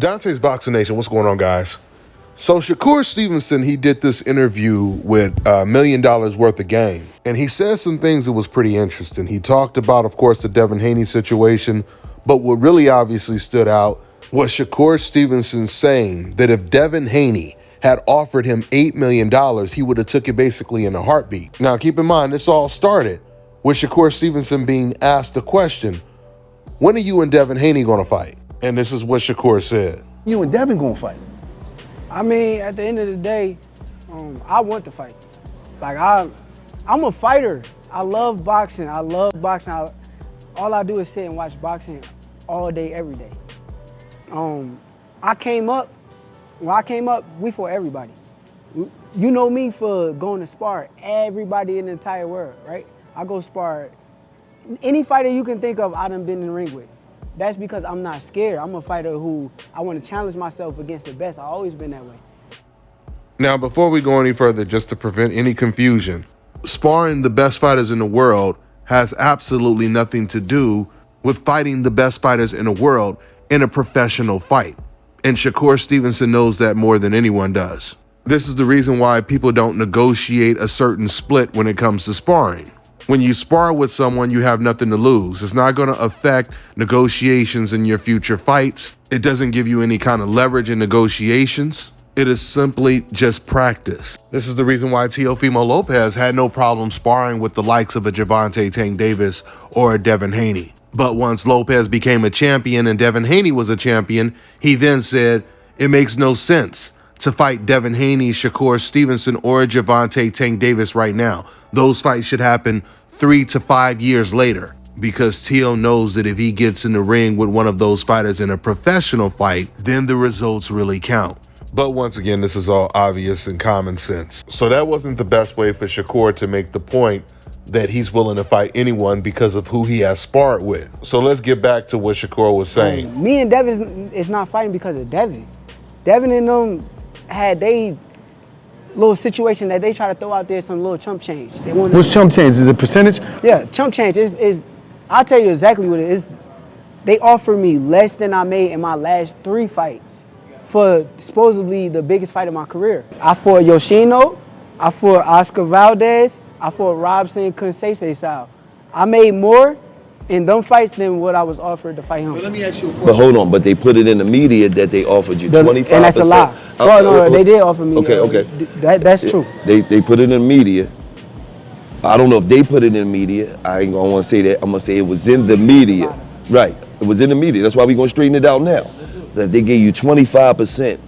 Dante's Boxing Nation, what's going on, guys? So SHAKUR Stevenson, he did this interview with $1 million worth of game, and he said some things that was pretty interesting. He talked about, of course, the Devin Haney situation, but what really obviously stood out was SHAKUR Stevenson saying that if Devin Haney had offered him $8 million, he would have took it basically in a heartbeat. Now, keep in mind, this all started with SHAKUR Stevenson being asked the question, when are you and Devin Haney going to fight? And this is what SHAKUR said. You and Devin gonna fight? I mean, at the end of the day, I want to fight. Like, I'm a fighter. I love boxing. All I do is sit and watch boxing all day, every day. When I came up, we fought everybody. You know me for going to spar everybody in the entire world, right? I go spar any fighter you can think of, I done been in the ring with. That's because I'm not scared. I'm a fighter who, I want to challenge myself against the best. I've always been that way. Now, before we go any further, just to prevent any confusion, sparring the best fighters in the world has absolutely nothing to do with fighting the best fighters in the world in a professional fight. And SHAKUR Stevenson knows that more than anyone does. This is the reason why people don't negotiate a certain split when it comes to sparring. When you spar with someone, you have nothing to lose. It's not going to affect negotiations in your future fights. It doesn't give you any kind of leverage in negotiations. It is simply just practice. This is the reason why Teofimo Lopez had no problem sparring with the likes of a Gervonta Tank Davis or a Devin Haney. But once Lopez became a champion and Devin Haney was a champion, he then said, it makes no sense to fight Devin Haney, SHAKUR Stevenson, or Gervonta Tank Davis right now. Those fights should happen 3 to 5 years later, because Teo knows that if he gets in the ring with one of those fighters in a professional fight, then the results really count. But once again, this is all obvious and common sense. So that wasn't the best way for SHAKUR to make the point that he's willing to fight anyone because of who he has sparred with. So let's get back to what SHAKUR was saying. Me and Devin is not fighting because of Devin. Devin and them had they little situation that they try to throw out there, some little chump change. What's chump change? Is it percentage? Yeah, chump change is I'll tell you exactly what it is. They offered me less than I made in my last 3 fights for supposedly the biggest fight of my career. I fought Yoshino, I fought Oscar Valdez, I fought Robson Conceição. I made more in them fights than what I was offered to fight him. But let me ask you a question. But hold on, but they put it in the media that they offered you 25%. And that's a lie. No, they did offer me. Okay. That's true. They put it in the media. I don't know if they put it in the media. I ain't gonna want to say that. I'm gonna say it was in the media. Right, it was in the media. That's why we're gonna straighten it out now. That they gave you 25%.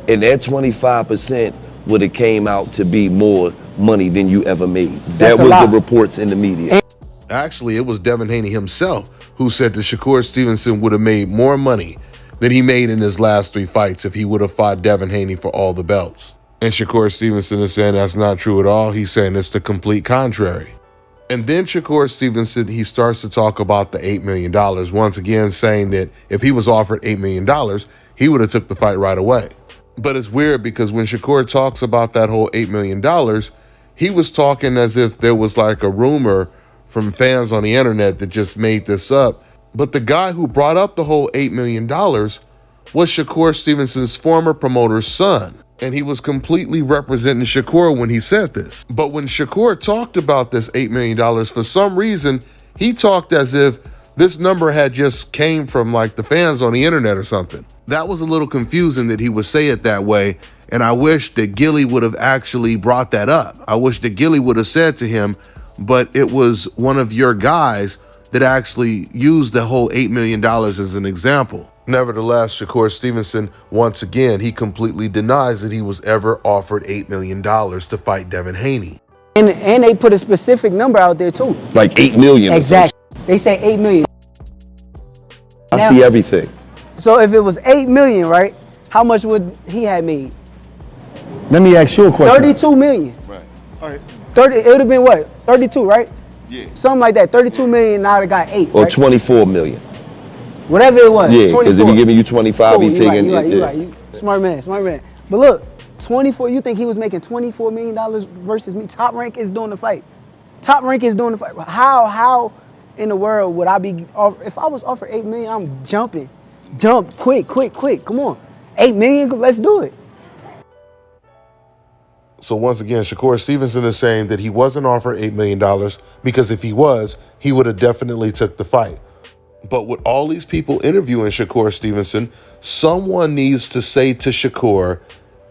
And that 25% would have came out to be more money than you ever made. That was the reports in the media. Actually, it was Devin Haney himself who said that SHAKUR Stevenson would have made more money than he made in his last 3 fights if he would have fought Devin Haney for all the belts. And SHAKUR Stevenson is saying that's not true at all. He's saying it's the complete contrary. And then SHAKUR Stevenson, he starts to talk about the $8 million, once again saying that if he was offered $8 million, he would have took the fight right away. But it's weird because when SHAKUR talks about that whole $8 million, he was talking as if there was like a rumor from fans on the internet that just made this up. But the guy who brought up the whole $8 million was SHAKUR Stevenson's former promoter's son. And he was completely representing SHAKUR when he said this. But when SHAKUR talked about this $8 million, for some reason, he talked as if this number had just came from like the fans on the internet or something. That was a little confusing that he would say it that way. And I wish that Gilly would have actually brought that up. I wish that Gilly would have said to him, but it was one of your guys that actually used the whole $8 million as an example. Nevertheless, SHAKUR Stevenson, once again, he completely denies that he was ever offered $8 million to fight Devin Haney. And they put a specific number out there too. Like 8 million. Exactly. They say 8 million. I see everything. So if it was 8 million, right? How much would he have made? Let me ask you a question. 32 million. Right. All right. 30. It would have been what? 32, right? Yeah. Something like that. 32 million. Now they got 8. Or right? 24 million. Whatever it was. Yeah, because if he giving you 25, he taking it. You're right. Smart man. But look, 24. You think he was making $24 million versus me? Top Rank is doing the fight. How in the world would I be? If I was offered $8 million, I'm jumping. Jump, quick. Come on. 8 million, let's do it. So once again, Shakur Stevenson is saying that he wasn't offered $8 million because if he was, he would have definitely took the fight. But with all these people interviewing Shakur Stevenson, someone needs to say to Shakur,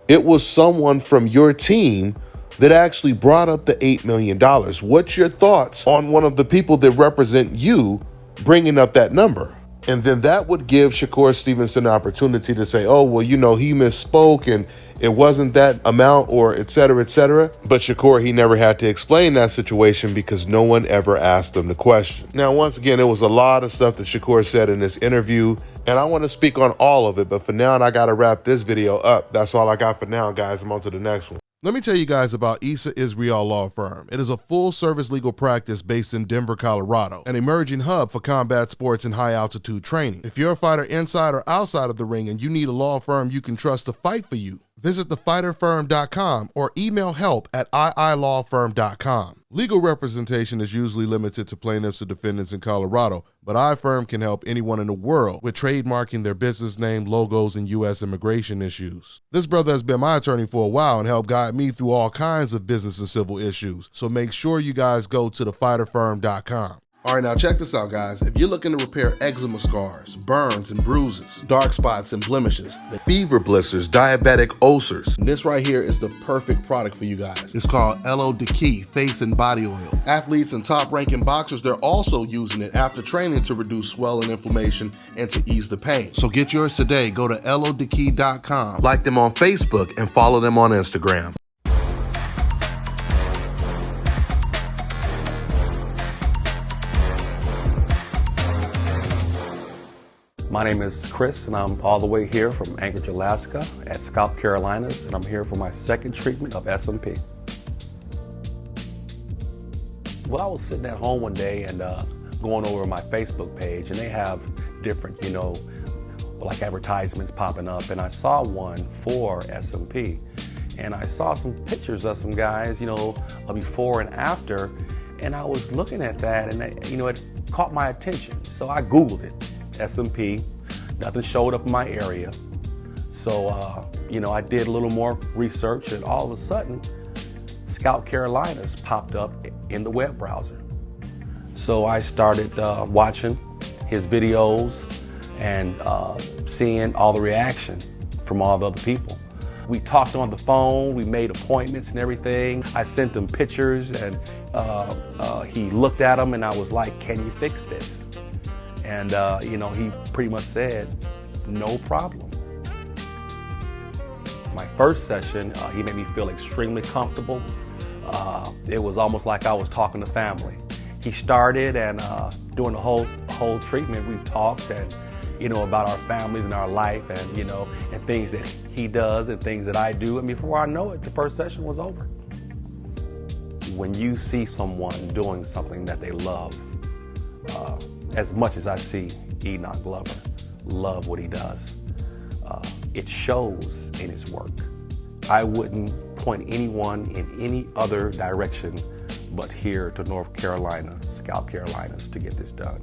it was someone from your team that actually brought up the $8 million. What's your thoughts on one of the people that represent you bringing up that number? And then that would give Shakur Stevenson an opportunity to say, oh, well, you know, he misspoke and it wasn't that amount or et cetera, et cetera. But Shakur, he never had to explain that situation because no one ever asked him the question. Now, once again, it was a lot of stuff that Shakur said in this interview, and I want to speak on all of it. But for now, I got to wrap this video up. That's all I got for now, guys. I'm on to the next one. Let me tell you guys about Issa Israel Law Firm. It is a full-service legal practice based in Denver, Colorado, an emerging hub for combat sports and high-altitude training. If you're a fighter inside or outside of the ring and you need a law firm you can trust to fight for you, visit thefighterfirm.com or email help@iilawfirm.com. Legal representation is usually limited to plaintiffs or defendants in Colorado, but iFirm can help anyone in the world with trademarking their business name, logos, and U.S. immigration issues. This brother has been my attorney for a while and helped guide me through all kinds of business and civil issues, so make sure you guys go to thefighterfirm.com. All right, now check this out, guys. If you're looking to repair eczema scars, burns and bruises, dark spots and blemishes, the fever blisters, diabetic ulcers, this right here is the perfect product for you guys. It's called LO Key Face and Body Oil. Athletes and top-ranking boxers, they're also using it after training to reduce swelling, inflammation, and to ease the pain. So get yours today. Go to LODkey.com, like them on Facebook, and follow them on Instagram. My name is Chris, and I'm all the way here from Anchorage, Alaska at Scalp Carolinas, and I'm here for my second treatment of SMP. Well, I was sitting at home one day and going over my Facebook page, and they have different, like advertisements popping up, and I saw one for SMP, and I saw some pictures of some guys, a before and after, and I was looking at that, and it caught my attention, so I Googled it. SMP, nothing showed up in my area. So, I did a little more research, and all of a sudden, Scalp Carolinas popped up in the web browser. So I started watching his videos and seeing all the reaction from all the other people. We talked on the phone, we made appointments and everything. I sent him pictures, and he looked at them, and I was like, can you fix this? And, he pretty much said, no problem. My first session, he made me feel extremely comfortable. It was almost like I was talking to family. He started, and during the whole treatment, we talked and, about our families and our life and, and things that he does and things that I do. And before I know it, the first session was over. When you see someone doing something that they love, as much as I see Enoch Glover love what he does, it shows in his work. I wouldn't point anyone in any other direction but here to North Carolina, Scalp Carolinas, to get this done.